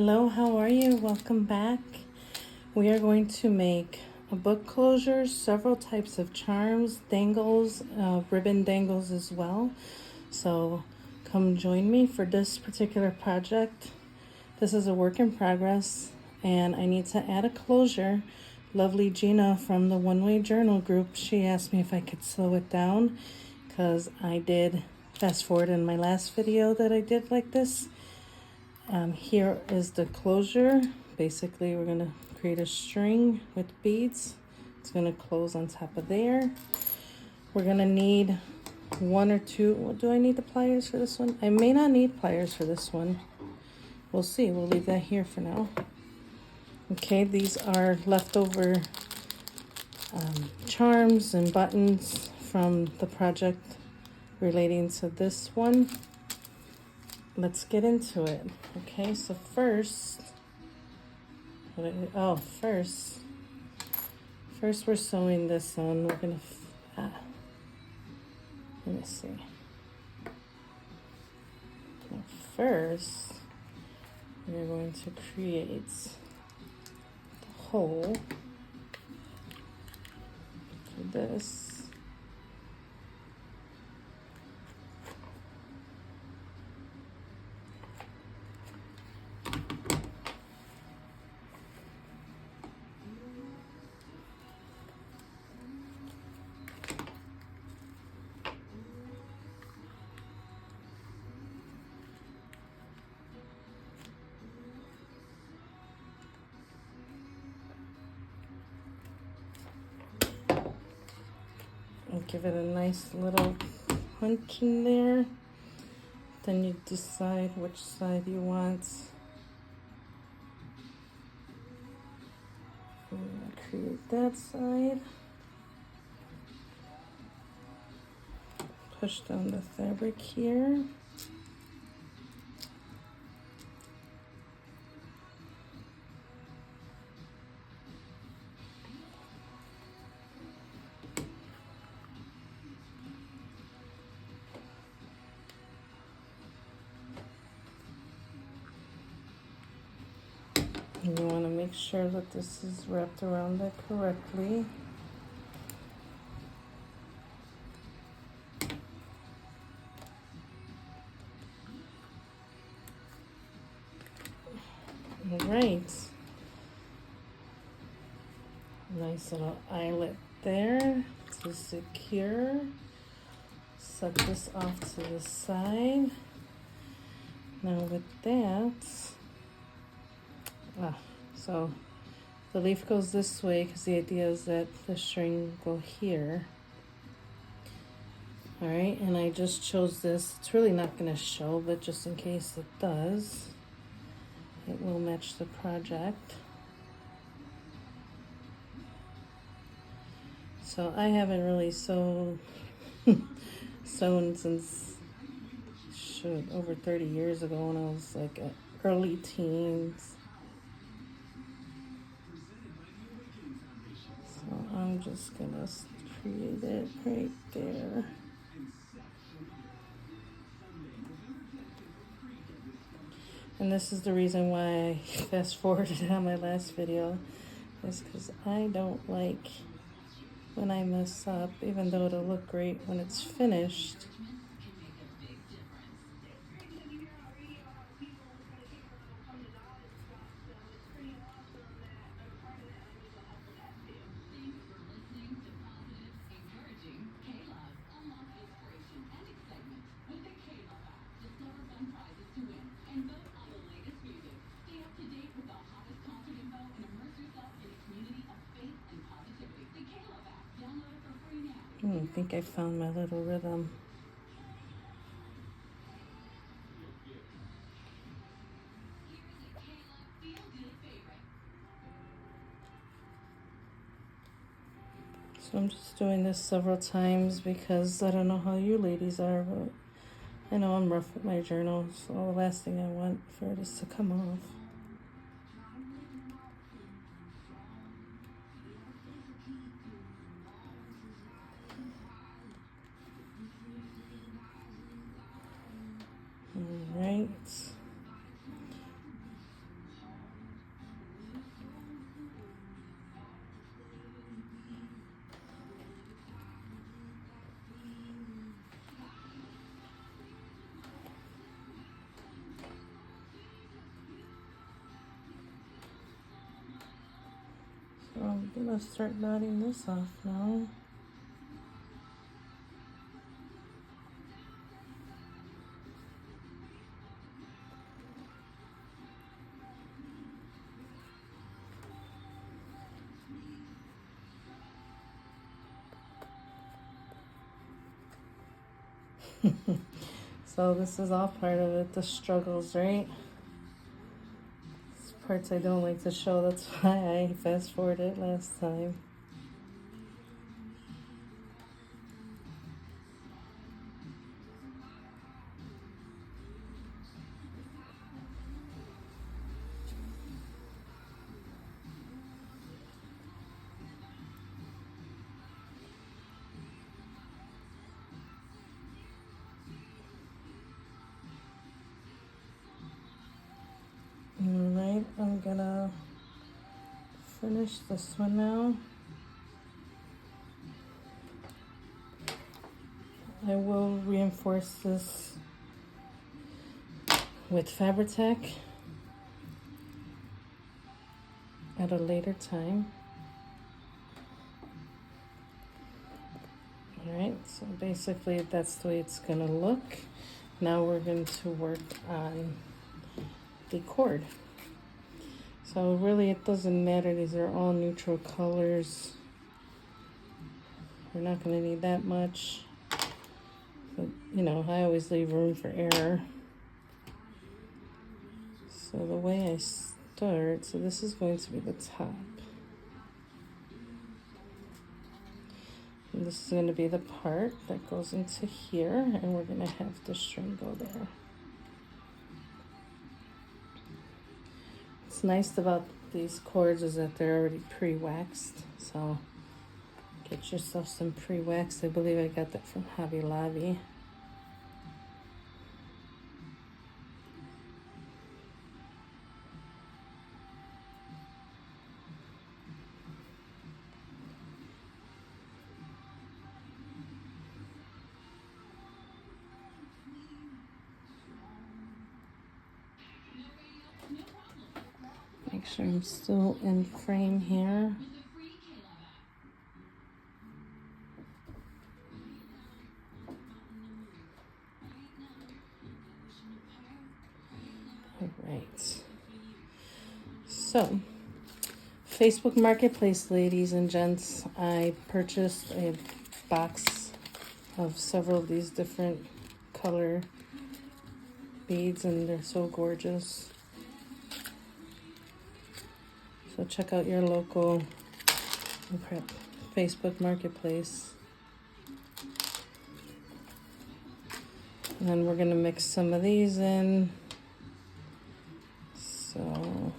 Hello, how are you? Welcome back. We are going to make a book closure, several types of charms, dangles, ribbon dangles as well. So come join me for this particular project. This is a work in progress and I need to add a closure. Lovely Gina from the One Way Journal group, she asked me if I could slow it down because I did fast forward in my last video that I did like this. Here is the closure. Basically, we're going to create a string with beads. It's going to close on top of there. We're going to need one or two. Do I need the pliers for this one? I may not need pliers for this one. We'll see. We'll leave that here for now. Okay, these are leftover charms and buttons from the project relating to this one. Let's get into it. Okay, so first we're sewing this on. We're gonna let me see. Now first we're going to create the hole for this. And give it a nice little punch in there. Then you decide which side you want. I'm going to create that side. Push down the fabric here. You want to make sure that this is wrapped around it correctly. All right. Nice little eyelet there to secure. Set this off to the side. Now with that, so the leaf goes this way because the idea is that the string go here. All right, and I just chose this. It's really not going to show, but just in case it does, it will match the project. So I haven't really sewn since over 30 years ago when I was like early teens. So I'm just gonna create it right there. And this is the reason why I fast forwarded on my last video, is because I don't like when I mess up, even though it'll look great when it's finished. I think I found my little rhythm. So I'm just doing this several times because I don't know how you ladies are, but I know I'm rough with my journal, so the last thing I want for it is to come off. All right. I'm gonna start knotting this off now. So this is all part of it, the struggles, right? It's parts I don't like to show, that's why I fast forwarded last time. Alright, I'm gonna finish this one now. I will reinforce this with Fabri-Tac at a later time. Alright, so basically that's the way it's gonna look. Now we're going to work on the cord. So really it doesn't matter, these are all neutral colors. We're not going to need that much, but you know, I always leave room for error. So the way I start, so this is going to be the top. And this is going to be the part that goes into here, and we're going to have the string go there. What's nice about these cords is that they're already pre-waxed, so get yourself some pre-wax. I believe I got that from Hobby Lobby. Make sure I'm still in frame here. All right. So, Facebook Marketplace, ladies and gents, I purchased a box of several of these different color beads, and they're so gorgeous. So check out your local Facebook Marketplace. And then we're gonna mix some of these in. So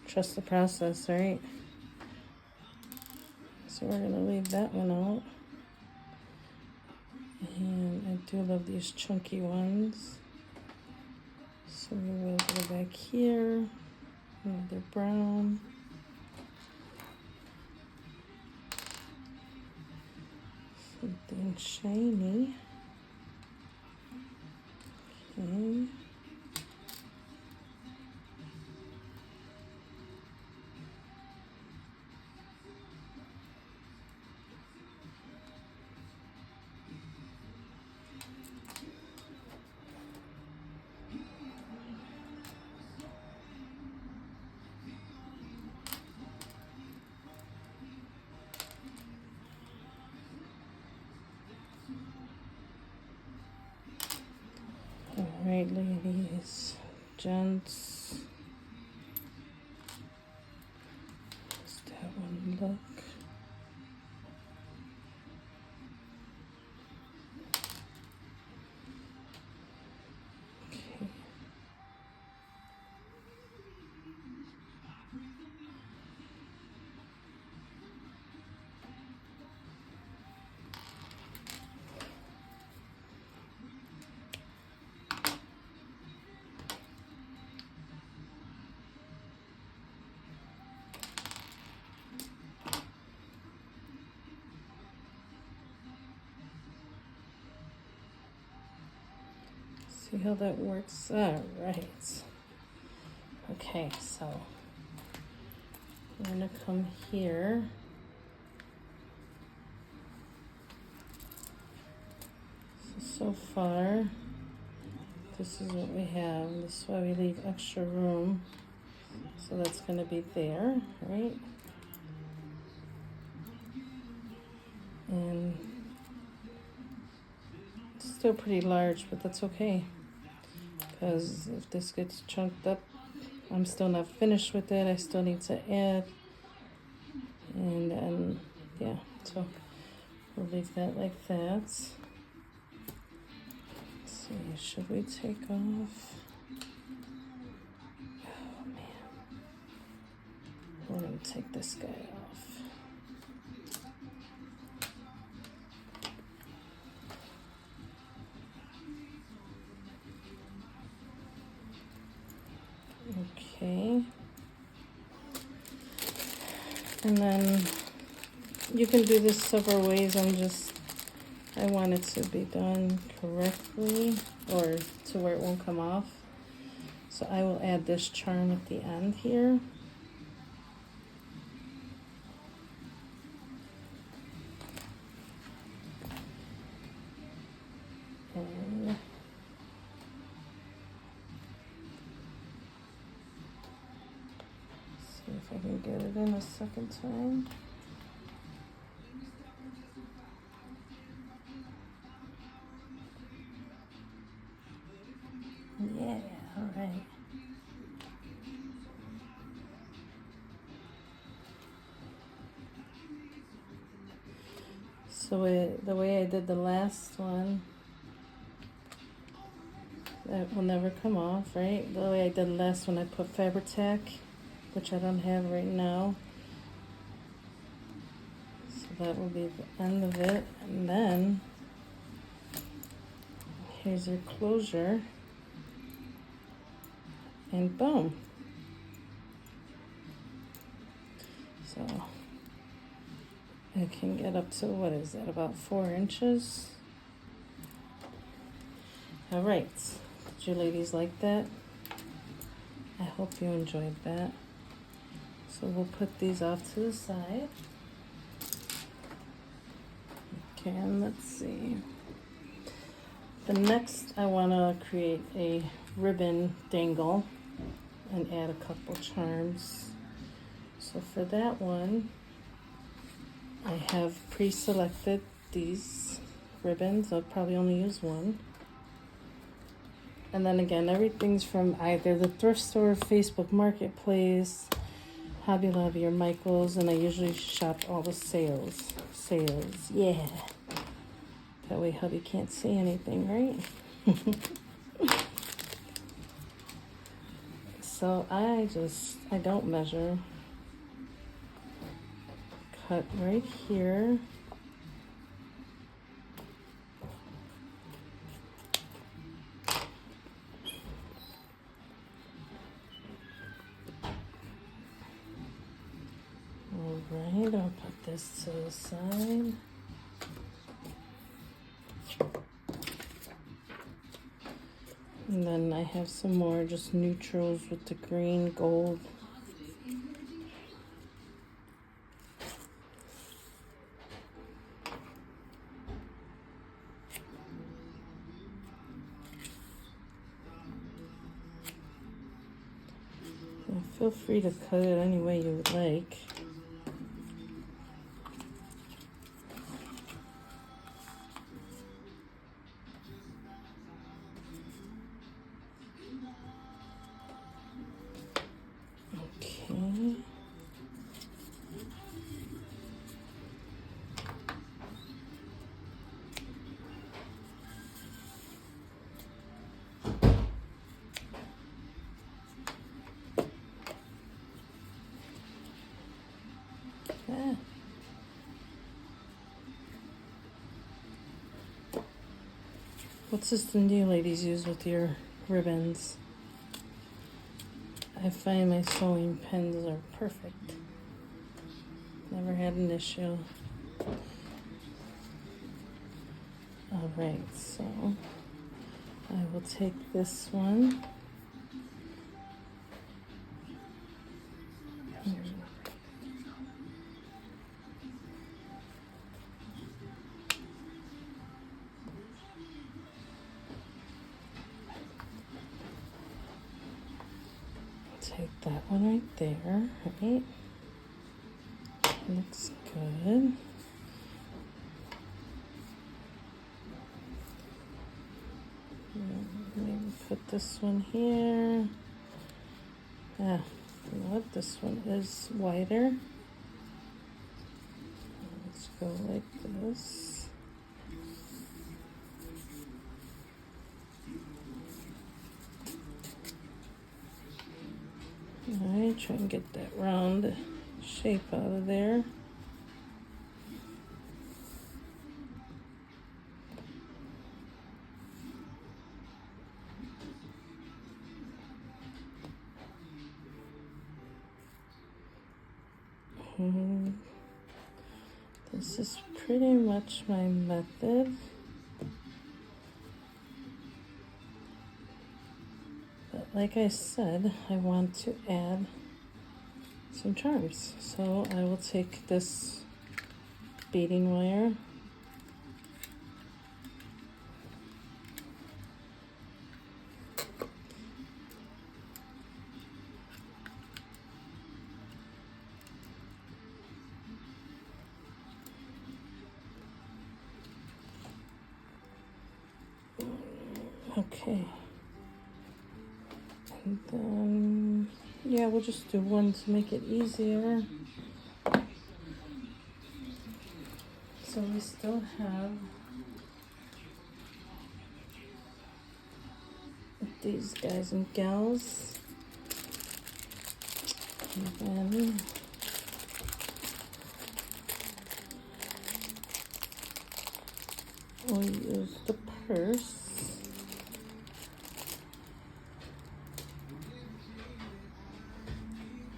trust the process, right? So we're gonna leave that one out. And I do love these chunky ones. So we will go back here, another brown. Something shiny. Okay. All right, ladies, gents. How's that one look? Okay. See how that works? All right. Okay, so I'm gonna come here. So far, this is what we have. This is why we leave extra room. So that's gonna be there, right? And it's still pretty large, but that's okay. Because if this gets chunked up, I'm still not finished with it. I still need to add. And then, yeah, so we'll leave that like that. Let's see, should we take off? Oh man, we're gonna take this guy off. Okay. And then you can do this several ways. I want it to be done correctly or to where it won't come off. So I will add this charm at the end here. And see if I can get it in a second time. Yeah, all right. So the way I did the last one, that will never come off, right? The way I did the last one, I put fabric tack, which I don't have right now. So that will be the end of it. And then here's your closure. And boom. So I can get up to, what is that, about 4 inches? All right, did you ladies like that? I hope you enjoyed that. So we'll put these off to the side. Okay, and let's see. The next, I want to create a ribbon dangle and add a couple charms. So for that one, I have pre-selected these ribbons. I'll probably only use one. And then again, everything's from either the thrift store, Facebook Marketplace, Hobby Lobby, or Michael's, and I usually shop all the sales. Yeah. That way hubby can't see anything, right? So I don't measure. Cut right here. All right, I'll put this to the side. And then I have some more just neutrals with the green, gold. And feel free to cut it any way you would like. Okay. Ah. What system do you ladies use with your ribbons? I find my sewing pens are perfect. Never had an issue. All right, so I will take this one. Take that one right there, right? Looks good. Maybe put this one here. Ah, you know what? This one is wider. Let's go like this. Alright, try and get that round shape out of there. This is pretty much my method. But like I said, I want to add some charms. So I will take this beading wire. Okay. And then, yeah, we'll just do one to make it easier. So we still have these guys and gals. And then we'll use the purse.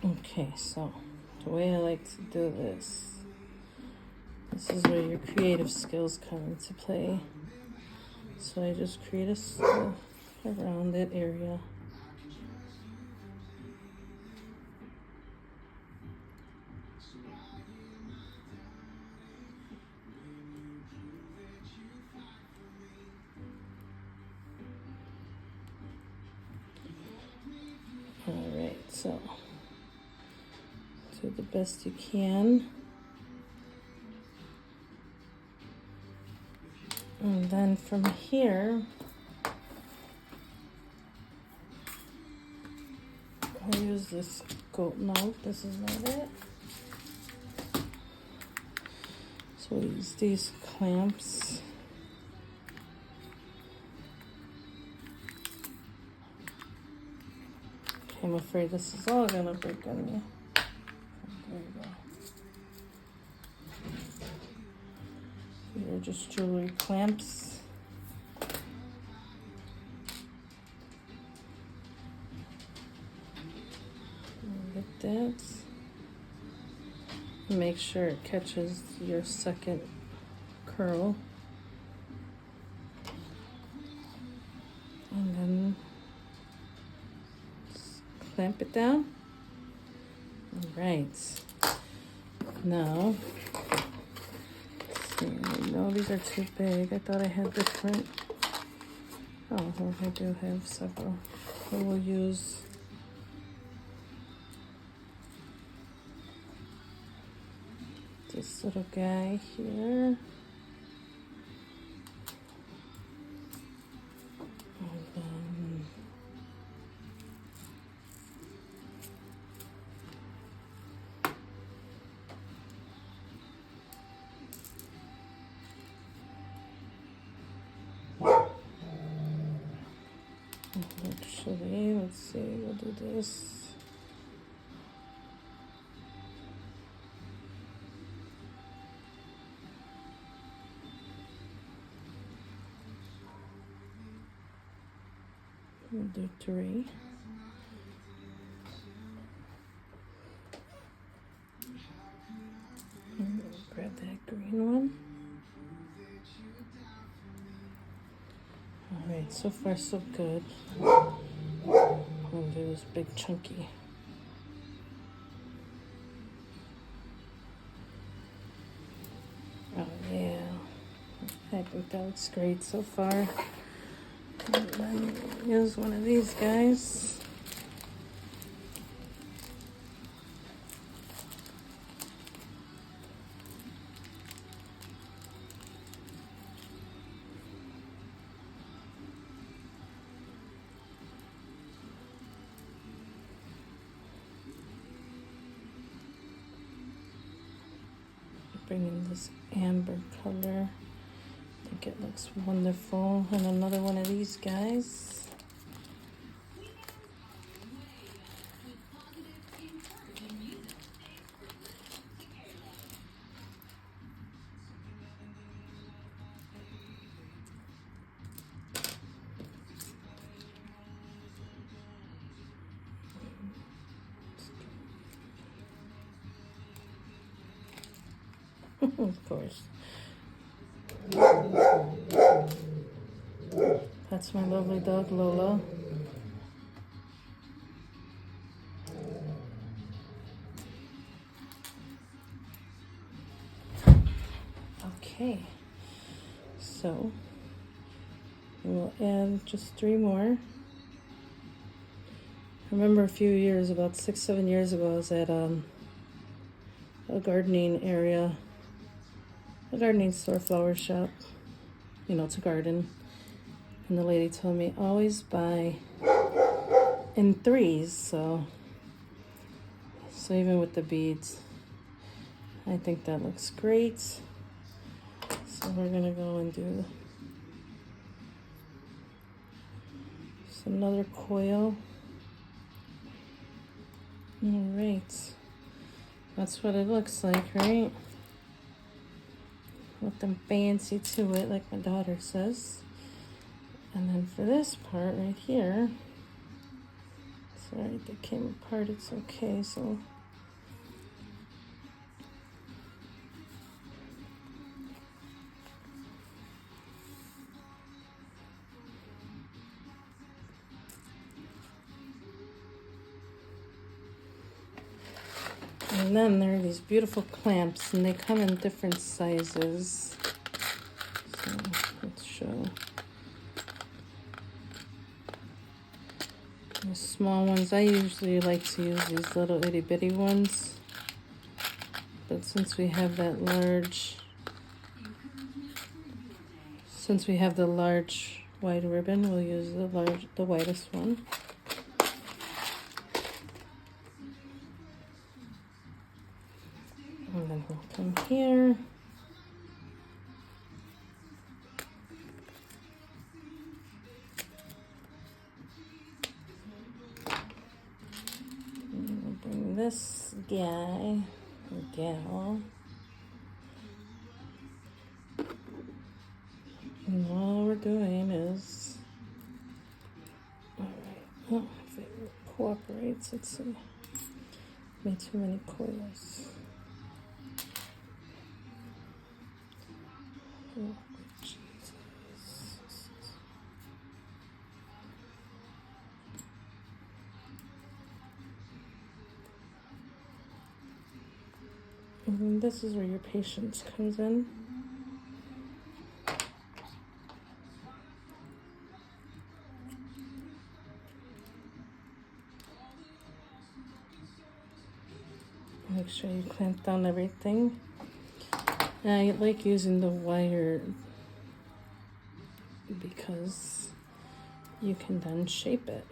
Okay, so the way I like to do this is where your creative skills come into play. So I just create a rounded area. All right, so do the best you can. And then from here, I'll use this goat milk. This is not it. So we'll use these clamps. Okay, I'm afraid this is all gonna break on me. There you go. They're just jewelry clamps. Like that. Make sure it catches your second curl. And then just clamp it down. All right. Now, no, these are too big. I thought I had different. Oh, well, I do have several. So we'll use this little guy here. And then actually, let's see, we'll do this. We'll do 3. And we'll grab that green one. All right, So far, so good. I'm gonna do this big chunky. Oh yeah, I think that looks great so far. And then use one of these guys. Bring in this amber color. I think it looks wonderful. And another one of these guys. Of course. That's my lovely dog Lola. Okay, so we'll add just 3 more. I remember a few years, about 6-7 years ago, I was at a gardening area, a gardening store, flower shop, you know, to garden. And the lady told me, always buy in 3s. So even with the beads, I think that looks great. So we're gonna go and do another coil. All right, that's what it looks like, right? Nothing fancy to it, like my daughter says. And then for this part right here, sorry, that came apart, it's okay, so. And then there are these beautiful clamps, and they come in different sizes. So let's show. The small ones, I usually like to use these little itty bitty ones. But since we have that large, since we have the large white ribbon, we'll use the widest one. And then we'll come here. And we'll bring this guy, or gal. And all we're doing is, all right, oh, if it cooperates, let's see. Made too many coils. Oh, Jesus. And then this is where your patience comes in. Make sure you clamp down everything. And I like using the wire because you can then shape it.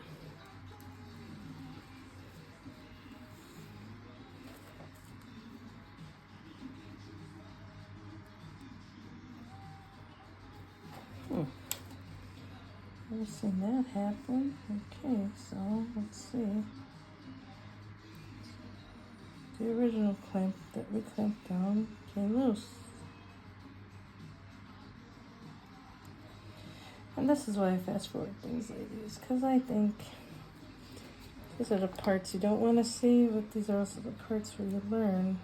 I've seen that happen. Okay, so let's see. The original clamp that we clamped down came loose. And this is why I fast forward things like these, because I think these are the parts you don't want to see, but these are also the parts where you learn.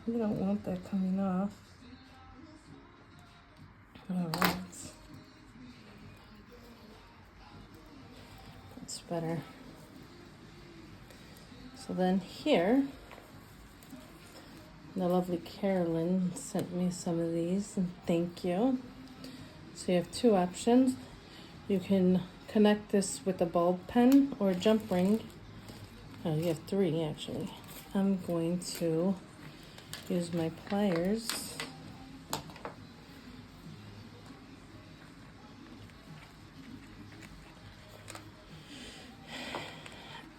You don't want that coming off. All right. That's better. So then here, the lovely Carolyn sent me some of these, and thank you. So you have two options. You can connect this with a bulb pen or a jump ring. Oh, you have three actually. I'm going to use my pliers.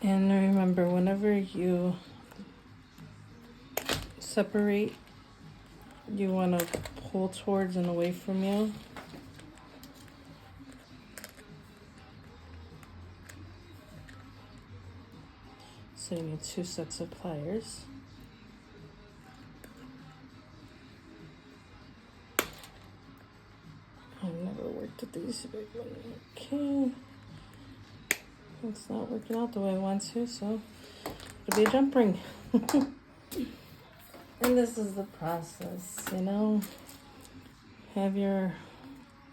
And remember, whenever you separate, you want to pull towards and away from you. So you need two sets of pliers. I've never worked with these big ones. Okay. It's not working out the way I want to, so it'll be a jump ring. And this is the process, you know. Have your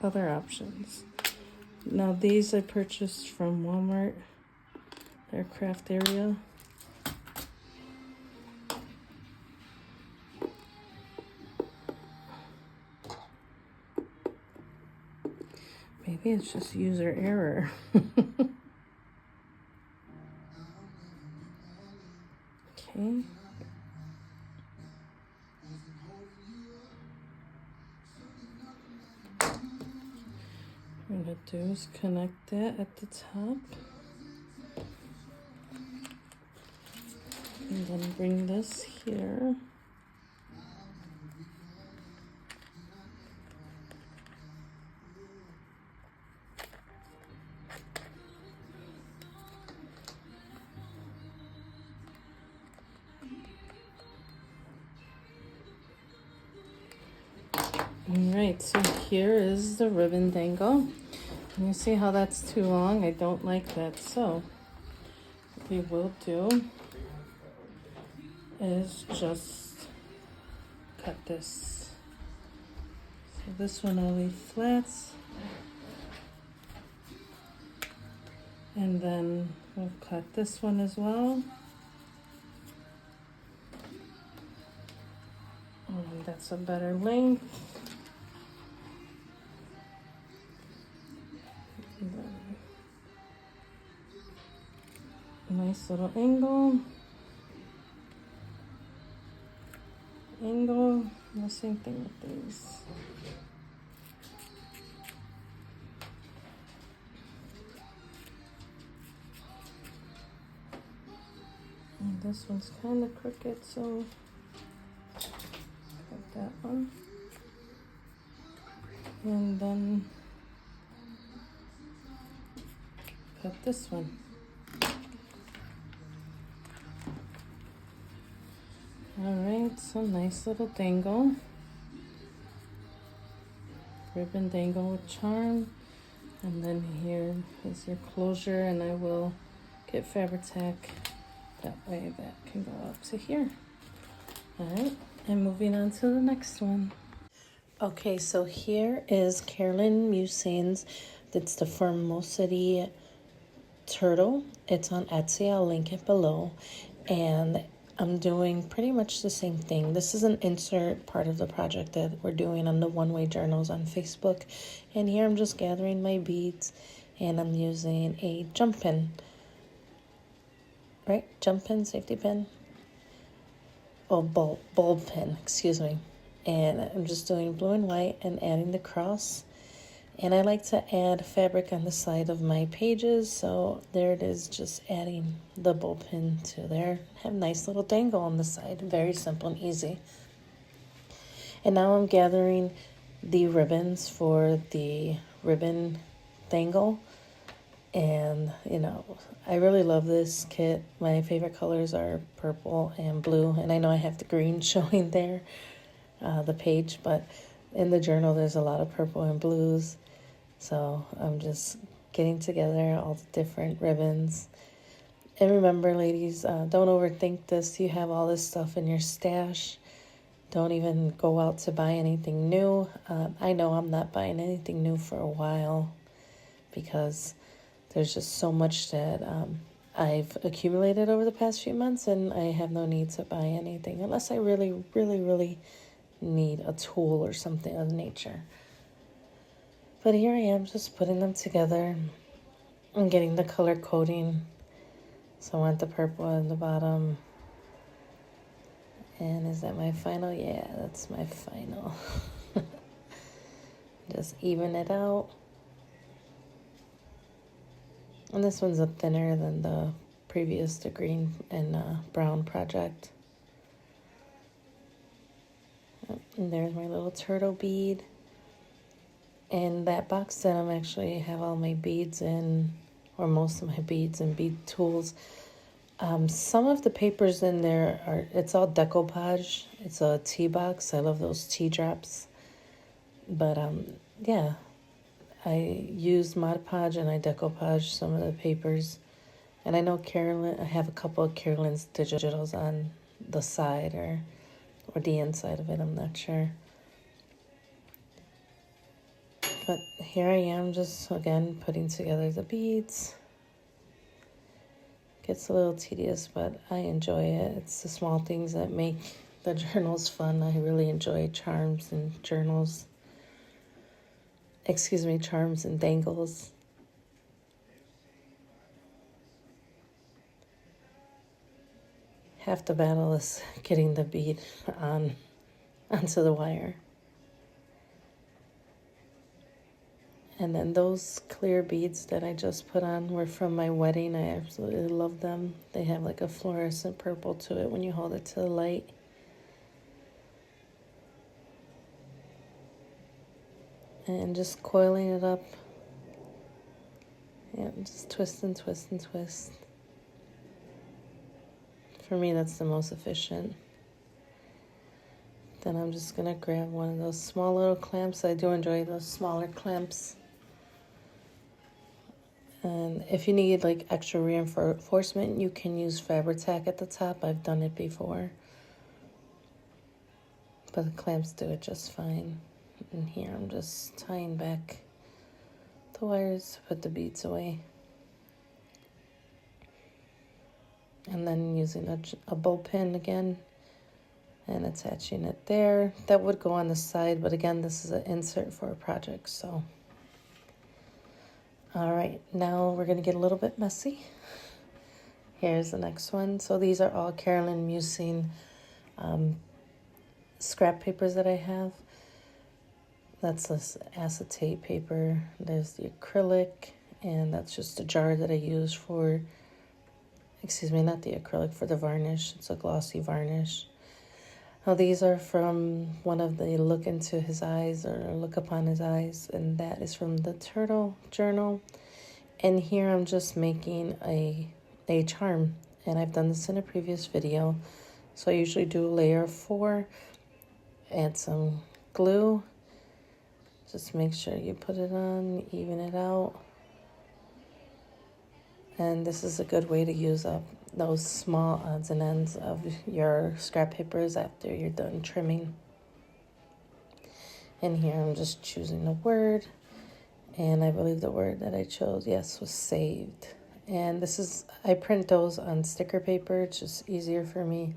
other options. Now these I purchased from Walmart, their craft area. Maybe it's just user error. Okay. What I'm gonna do is connect that at the top. And then bring this here. Alright, so here is the ribbon dangle. And you see how that's too long? I don't like that. So what we will do is just cut this. So this one will leave flats. And then we'll cut this one as well. And that's a better length. And then nice little angle. Angle. And the same thing with these. And this one's kind of crooked, so cut that one. And then cut this one. Alright, so nice little dangle. Ribbon dangle with charm. And then here is your closure, and I will get fabric tack. That way that can go up to here. Alright, and moving on to the next one. Okay, so here is Carolyn Musain's. It's the Formosity turtle. It's on Etsy. I'll link it below. And I'm doing pretty much the same thing. This is an insert part of the project that we're doing on the one-way journals on Facebook. And here I'm just gathering my beads, and I'm using a jump pin. Right? Jump pin, safety pin. Oh, bulb pin, excuse me. And I'm just doing blue and white and adding the cross. And I like to add fabric on the side of my pages, so there it is, just adding the bulb pin to there. Have a nice little dangle on the side, very simple and easy. And now I'm gathering the ribbons for the ribbon dangle. And, you know, I really love this kit. My favorite colors are purple and blue, and I know I have the green showing there, the page, but in the journal there's a lot of purple and blues. So I'm just getting together all the different ribbons. And remember, ladies, don't overthink this. You have all this stuff in your stash. don't even go out to buy anything new. I know I'm not buying anything new for a while because there's just so much that I've accumulated over the past few months, and I have no need to buy anything unless I really, really, really need a tool or something of nature. But here I am just putting them together and getting the color coding. So I want the purple on the bottom. And is that my final? Yeah, that's my final. Just even it out. And this one's a thinner than the previous, the green and brown project. And there's my little turtle bead. And that box that I'm actually have all my beads in, or most of my beads and bead tools. Some of the papers in there are, it's all decoupage. It's a tea box. I love those tea drops. But yeah, I used Mod Podge and I decoupage some of the papers. And I know Carolyn, I have a couple of Carolyn's digitals on the side or the inside of it, I'm not sure. But here I am just, again, putting together the beads. Gets a little tedious, but I enjoy it. It's the small things that make the journals fun. I really enjoy charms and journals. Excuse me, charms and dangles. Half the battle is getting the bead onto the wire. And then those clear beads that I just put on were from my wedding. I absolutely love them. They have like a fluorescent purple to it when you hold it to the light. And just coiling it up. Yeah, just twist and twist and twist. For me, that's the most efficient. Then I'm just going to grab one of those small little clamps. I do enjoy those smaller clamps. And if you need like extra reinforcement, you can use Fabri-Tac at the top. I've done it before. But the clamps do it just fine. And here I'm just tying back the wires to put the beads away. And then using a bow pin again and attaching it there. That would go on the side, but again, this is an insert for a project, so. All right, now we're gonna get a little bit messy. Here's the next one. So these are all Carolyn Musing scrap papers that I have. That's this acetate paper. There's the acrylic, and that's just a jar that I use for, excuse me, not the acrylic, for the varnish. It's a glossy varnish. Now these are from one of the Look Into His Eyes or Look Upon His Eyes, and that is from the Turtle Journal. And here I'm just making a charm, and I've done this in a previous video. So I usually do a layer of 4, add some glue, just make sure you put it on, even it out. And this is a good way to use up those small odds and ends of your scrap papers after you're done trimming. And here I'm just choosing a word, and I believe the word that I chose, yes, was saved. And this is, I print those on sticker paper. It's just easier for me.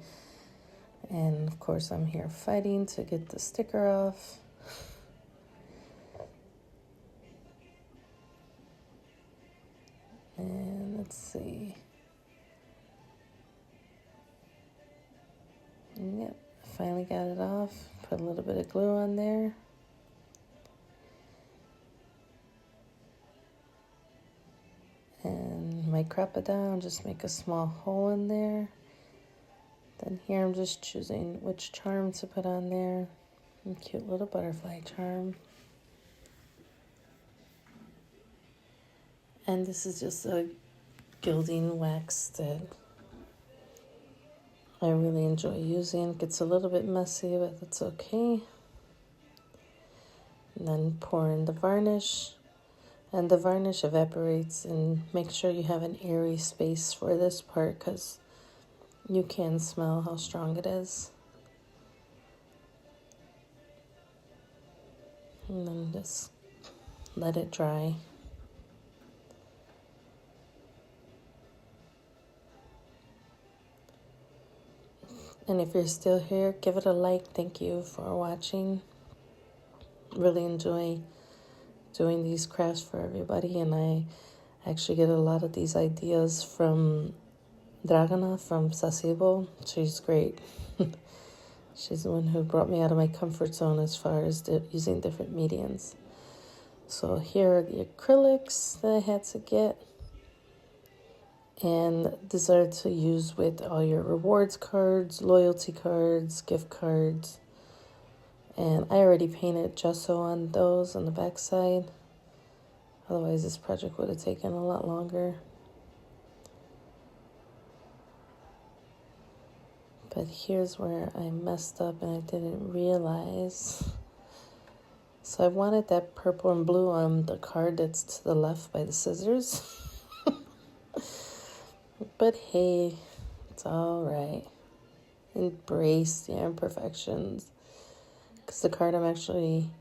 And of course I'm here fighting to get the sticker off. And let's see. Yep, finally got it off. Put a little bit of glue on there. And might crop it down, just make a small hole in there. Then here I'm just choosing which charm to put on there. A cute little butterfly charm. And this is just a gilding wax that I really enjoy using. It gets a little bit messy, but it's okay. And then pour in the varnish. And the varnish evaporates, and make sure you have an airy space for this part because you can smell how strong it is. And then just let it dry. And if you're still here, give it a like. Thank you for watching. Really enjoy doing these crafts for everybody, and I actually get a lot of these ideas from Dragana from Sasebo. She's great. She's the one who brought me out of my comfort zone as far as using different mediums. So here are the acrylics that I had to get. And these are to use with all your rewards cards, loyalty cards, gift cards. And I already painted gesso on those on the back side. Otherwise, this project would have taken a lot longer. But here's where I messed up and I didn't realize. So I wanted that purple and blue on the card that's to the left by the scissors. But hey, it's all right. Embrace the imperfections. Because the card I'm actually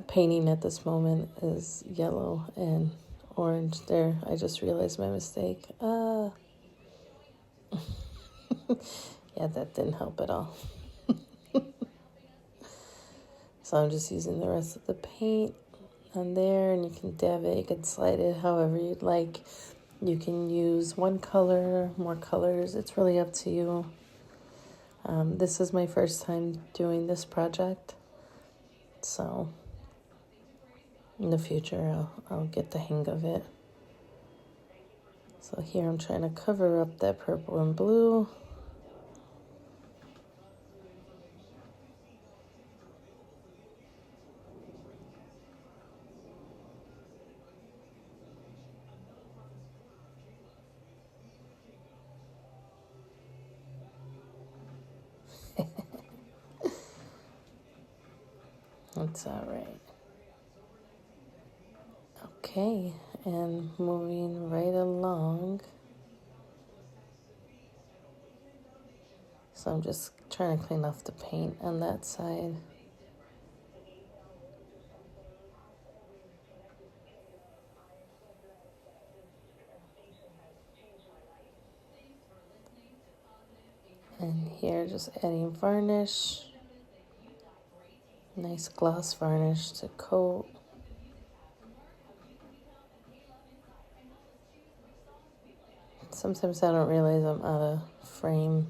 painting at this moment is yellow and orange. There, I just realized my mistake. Yeah, that didn't help at all. So I'm just using the rest of the paint on there, and you can dab it, you can slide it however you'd like. You can use one color, more colors. It's really up to you. This is my first time doing this project, so in the future I'll get the hang of it. So here I'm trying to cover up that purple and blue. It's all right. Okay, and moving right along. So I'm just trying to clean off the paint on that side. And here just adding varnish. Nice gloss varnish to coat. Sometimes I don't realize I'm out of frame.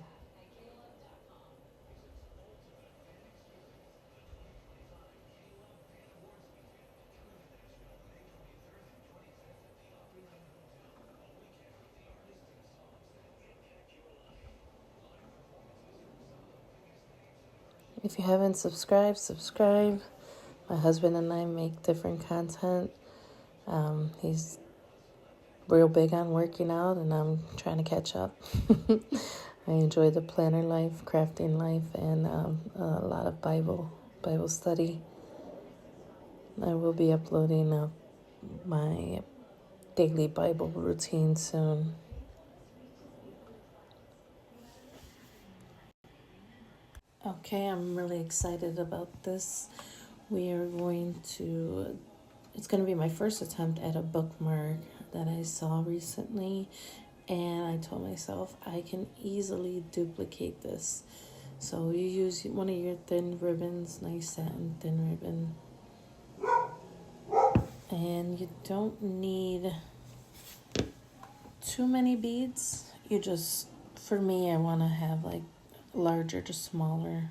If you haven't subscribed, subscribe. My husband and I make different content. He's real big on working out, and I'm trying to catch up. I enjoy the planner life, crafting life, and a lot of Bible study. I will be uploading my daily Bible routine soon. Okay, I'm really excited about this. It's going to be my first attempt at a bookmark that I saw recently, and I told myself I can easily duplicate this. So you use one of your thin ribbons, nice satin thin ribbon, and you don't need too many beads. For me, I want to have like larger to smaller.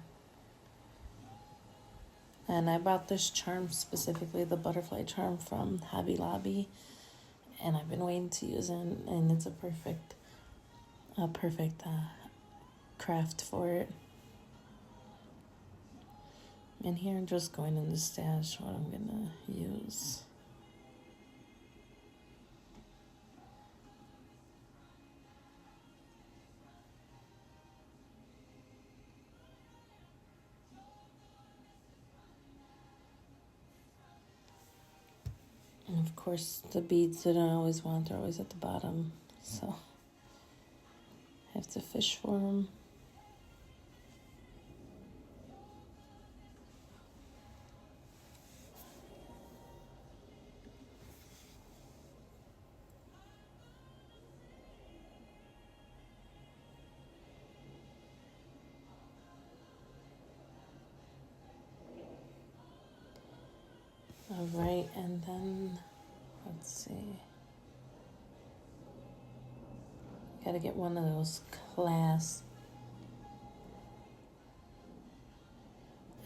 And I bought this charm specifically, the butterfly charm from Hobby Lobby, and I've been waiting to use it, and it's a perfect craft for it. And here I'm just going in the stash what I'm gonna use. And of course, the beads that I always want are always at the bottom, so I have to fish for them. All right, and then let's see. Gotta get one of those clasps.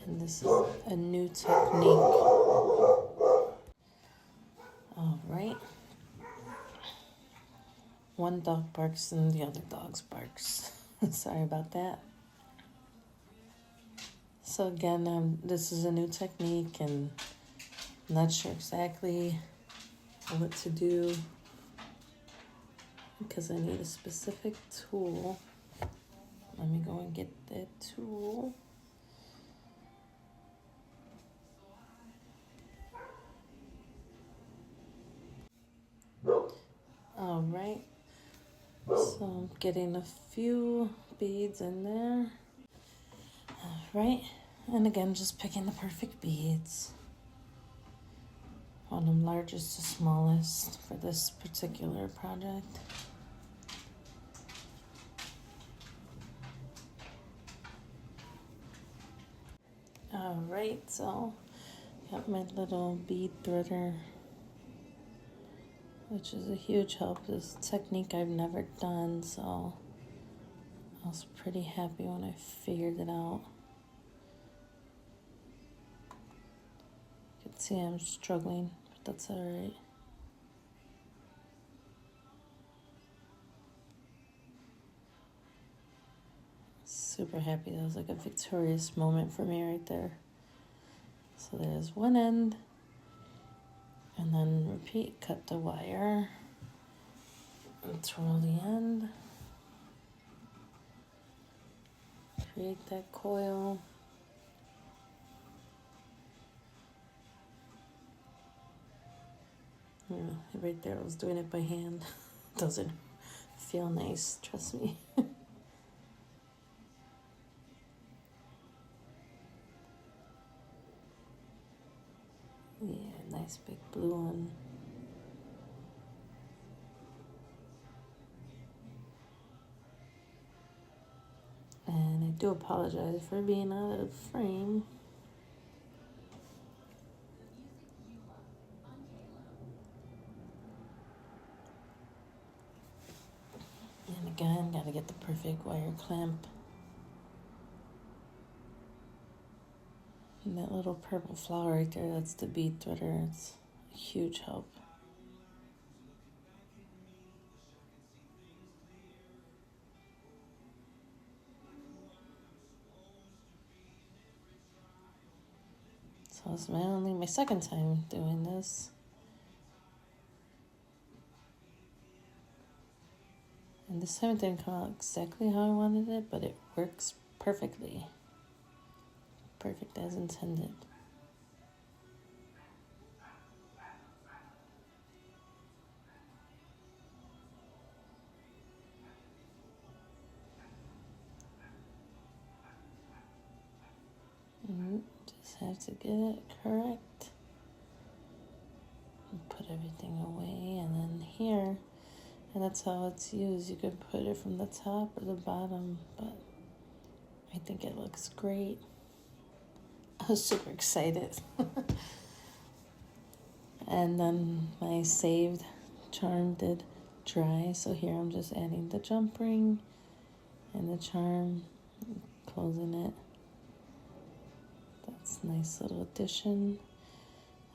And this is a new technique. All right. One dog barks and the other dog barks. Sorry about that. So again, this is a new technique and I'm not sure exactly what to do because I need a specific tool. Let me go and get that tool. All right, so I'm getting a few beads in there. All right, and again, just picking the perfect beads. On them largest to smallest for this particular project. All right, so got my little bead threader, which is a huge help. This technique I've never done, so I was pretty happy when I figured it out. You can see I'm struggling, but that's all right. Super happy. That was like a victorious moment for me right there. So there's one end, and then repeat, cut the wire, and twirl the end, create that coil, right there I was doing it by hand. Doesn't feel nice, trust me. Yeah, nice big blue one. And I do apologize for being out of frame. And again, gotta get the perfect wire clamp. And that little purple flower right there, that's the bead threader. It's a huge help. So it's my second time doing this. And this time it didn't come out exactly how I wanted it, but it works perfectly. Perfect as intended. Just have to get it correct. And put everything away, and then here, and that's how it's used. You could put it from the top or the bottom, but I think it looks great. I was super excited. And then my saved charm did dry, so here I'm just adding the jump ring and the charm, closing it. That's a nice little addition.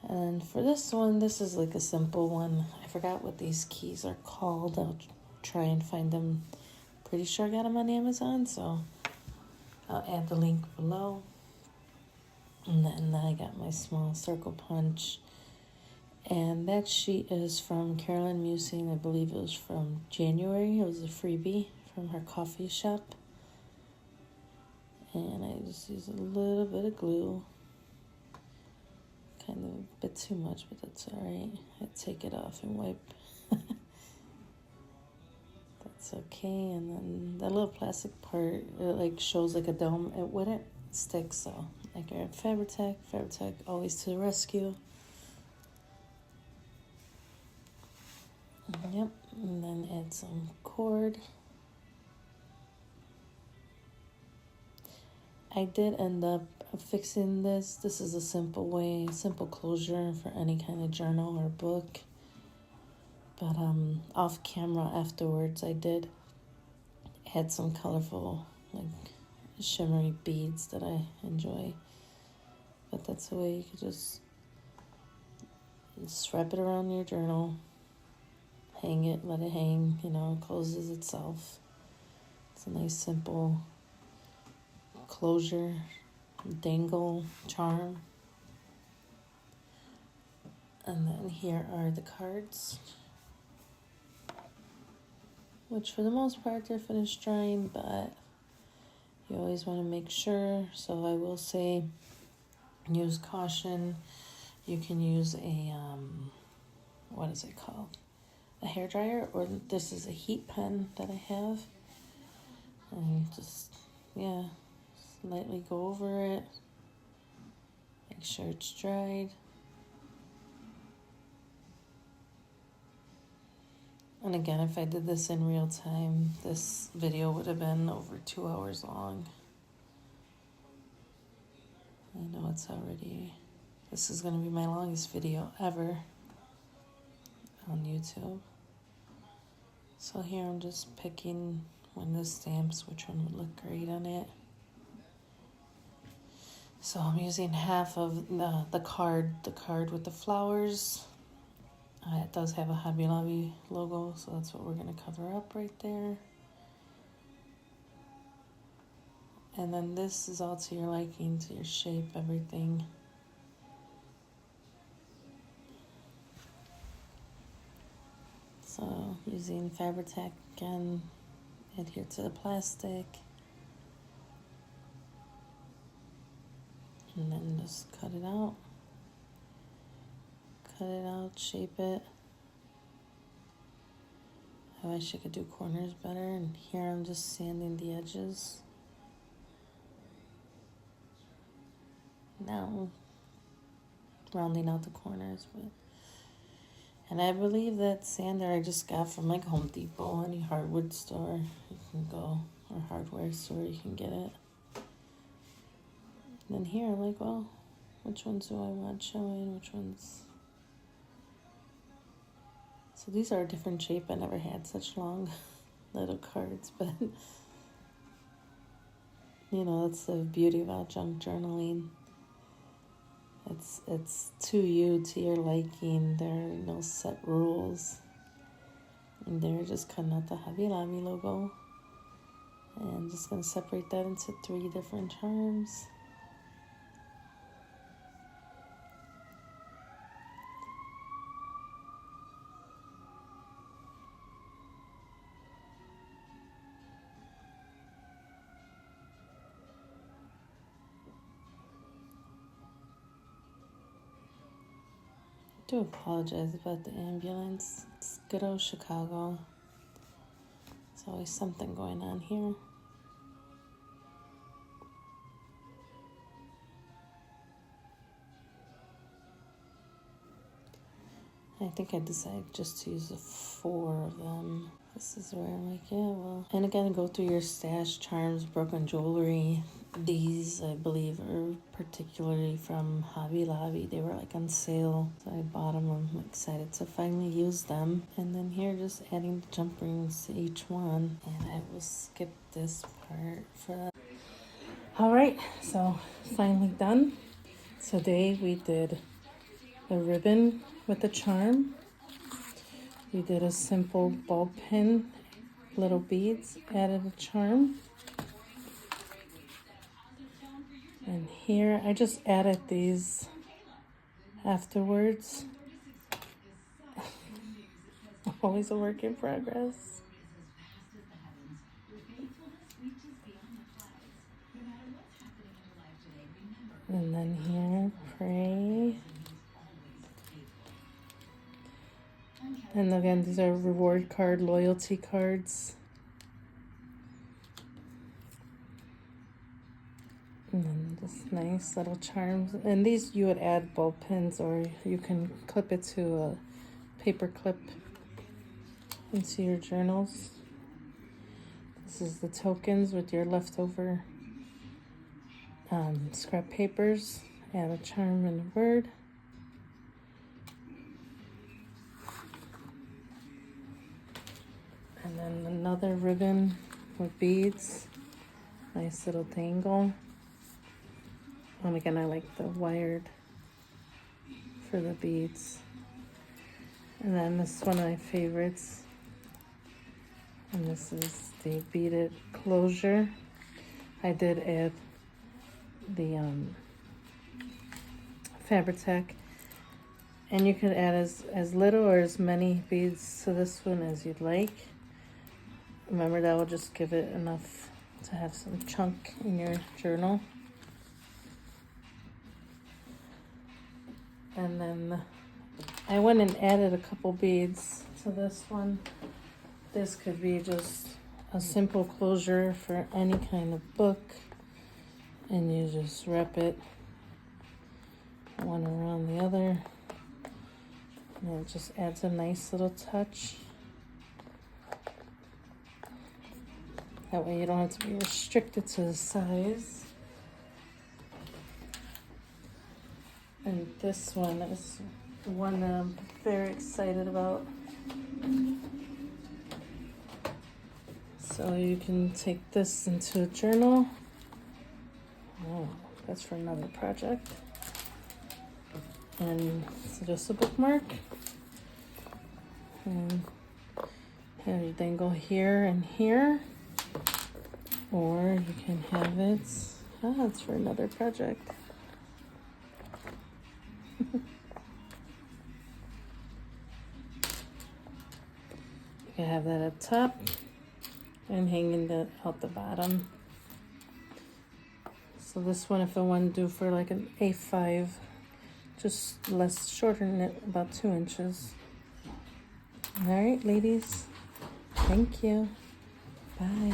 And for this one, this is like a simple one. I forgot what these keys are called. I'll try and find them. Pretty sure I got them on Amazon, so I'll add the link below. And then I got my small circle punch. And that sheet is from Carolyn Musing. I believe it was from January. It was a freebie from her coffee shop. And I just use a little bit of glue. Kind of a bit too much, but that's all right. I take it off and wipe. That's okay. And then that little plastic part, it like shows like a dome. It wouldn't stick, so I grabbed Fabri-Tac. Fabri-Tac always to the rescue. Yep, and then add some cord. I did end up of fixing this. This is a simple way, simple closure for any kind of journal or book. But off camera afterwards, I did add some colorful, like shimmery beads that I enjoy. But that's a way you could just wrap it around your journal, hang it, let it hang, you know, it closes itself. It's a nice simple closure, dangle charm. And then here are the cards, which for the most part they're finished drying, but you always want to make sure. So I will say use caution. You can use a what is it called, a hair dryer, or this is a heat pen that I have, and just lightly go over it, make sure it's dried. And again, if I did this in real time, this video would have been over 2 hours long. I know it's already, this is going to be my longest video ever on YouTube. So here I'm just picking one of the stamps, which one would look great on it. So I'm using half of the card with the flowers. It does have a Hobby Lobby logo, so that's what we're going to cover up right there. And then this is all to your liking, to your shape, everything. So using Fabri-Tac again, adhere to the plastic. And then just cut it out. Cut it out, shape it. I wish I could do corners better, and here I'm just sanding the edges. Now rounding out the corners, and I believe that sander I just got from like Home Depot, any hardwood store you can go, or hardware store you can get it. And then here I'm like, well, which ones do I want showing, which ones? So these are a different shape. I never had such long little cards, but you know, that's the beauty about junk journaling. It's to you, to your liking. There are no set rules. And they're just cutting out the Hobby Lobby logo. And I'm just going to separate that into 3 different charms. I do apologize about the ambulance. It's good old Chicago. There's always something going on here. I think I decided just to use the 4 of them. This is where I'm like, yeah, well. And again, go through your stash, charms, broken jewelry. These, I believe, are particularly from Hobby Lobby. They were like on sale, so I bought them. I'm excited to finally use them. And then here, just adding the jump rings to each one. And I will skip this part for that. All right, so finally done. Today we did a ribbon with a charm. We did a simple ball pin, little beads, added a charm. And here I just added these afterwards. Always a work in progress. And then here, pray. And again, these are reward card, loyalty cards. And then just nice little charms. And these you would add ball pins, or you can clip it to a paper clip into your journals. This is the tokens with your leftover scrap papers, add a charm and a bird. And then another ribbon with beads. Nice little dangle. And again, I like the wired for the beads. And then this is one of my favorites. And this is the beaded closure. I did add the Fabri-Tac. And you can add as little or as many beads to this one as you'd like. Remember, that will just give it enough to have some chunk in your journal. And then I went and added a couple beads to this one. This could be just a simple closure for any kind of book. And you just wrap it one around the other. And it just adds a nice little touch. That way you don't have to be restricted to the size. And this one is the one that I'm very excited about. So you can take this into a journal. Oh, that's for another project. And it's just a bookmark. And have your dangle here and here. Or you can have it, it's for another project. You can have that at top and hanging out the bottom. So this one, if I want to do for like an A5, just less shorten it about 2 inches. All right, ladies. Thank you. Bye.